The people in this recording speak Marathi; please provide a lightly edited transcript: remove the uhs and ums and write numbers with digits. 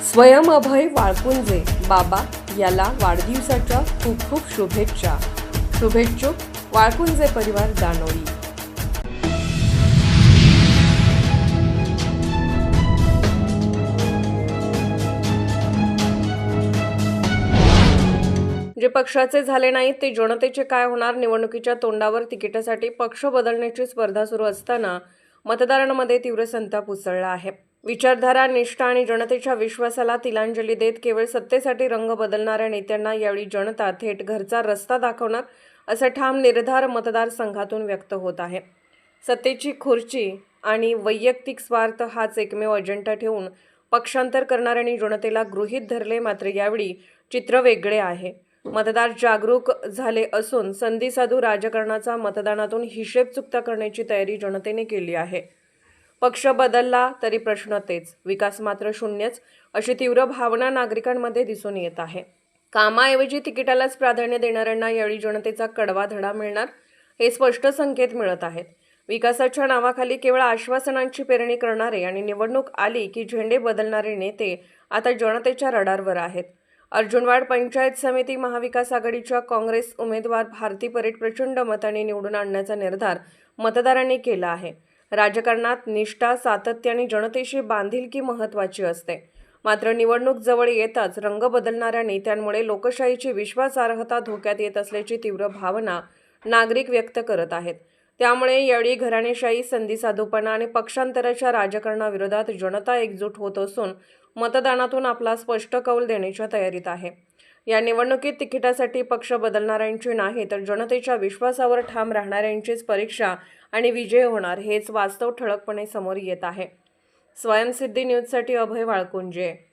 स्वयं अभय वाळकुंजे बाबा याला वाढदिवसाच्या खूप खूप शुभेच्छा. शुभेच्छुक वाळकुंजे परिवार दानोळी. जे पक्षाचे झाले नाहीत ते जनतेचे काय होणार? निवडणुकीच्या तोंडावर तिकिटासाठी पक्ष बदलण्याची स्पर्धा सुरू असताना मतदारांमध्ये तीव्र संताप उसळला आहे. विचारधारा, निष्ठा आणि जनतेच्या विश्वासाला तिलांजली देत केवळ सत्तेसाठी रंग बदलणाऱ्या नेत्यांना यावेळी जनता थेट घरचा रस्ता दाखवणार असा ठाम निर्धार मतदारसंघातून व्यक्त होत आहे. सत्तेची खुर्ची आणि वैयक्तिक स्वार्थ हाच एकमेव अजेंडा ठेवून पक्षांतर करणाऱ्यांनी जनतेला गृहीत धरले. मात्र यावेळी चित्र वेगळे आहे. मतदार जागरूक झाले असून संधीसाधू राजकारणाचा मतदानातून हिशेब चुकता करण्याची तयारी जनतेने केली आहे. पक्ष बदलला तरी प्रश्न तेच, विकास मात्र शून्यच, अशी तीव्र भावना नागरिकांमध्ये दिसून येत आहे. कामाऐवजी तिकिटालाच प्राधान्य देणाऱ्यांना यावेळी जनतेचा कडवा धडा मिळणार हे स्पष्ट संकेत मिळत आहेत. विकासाच्या नावाखाली केवळ आश्वासनांची पेरणी करणारे आणि निवडणूक आली की झेंडे बदलणारे नेते आता जनतेच्या रडारवर आहेत. अर्जुनवाड पंचायत समिती महाविकास आघाडीच्या काँग्रेस उमेदवार भारती परेड प्रचंड मताने निवडून आणण्याचा निर्धार मतदारांनी केला आहे. राजकारणात निष्ठा, सातत्य आणि जनतेशी बांधिलकी महत्त्वाची असते. मात्र निवडणूक जवळ येताच रंग बदलणाऱ्या नेत्यांमुळे लोकशाहीची विश्वासार्हता धोक्यात येत असल्याची तीव्र भावना नागरिक व्यक्त करत आहेत. त्यामुळे यावेळी घराणेशाही, संधीसाधूपणा आणि पक्षांतराच्या राजकारणाविरोधात जनता एकजूट होत असून मतदानातून आपला स्पष्ट कौल देण्याच्या तयारीत आहे. या निवडणुकीत तिकिटासाठी पक्ष बदलणाऱ्यांची नाही तर जनतेच्या विश्वासावर ठाम राहणाऱ्यांचीच परीक्षा आणि विजय होणार हेच वास्तव ठळकपणे समोर येत आहे. स्वयंसिद्धी न्यूजसाठी अभय वाळकुंजे.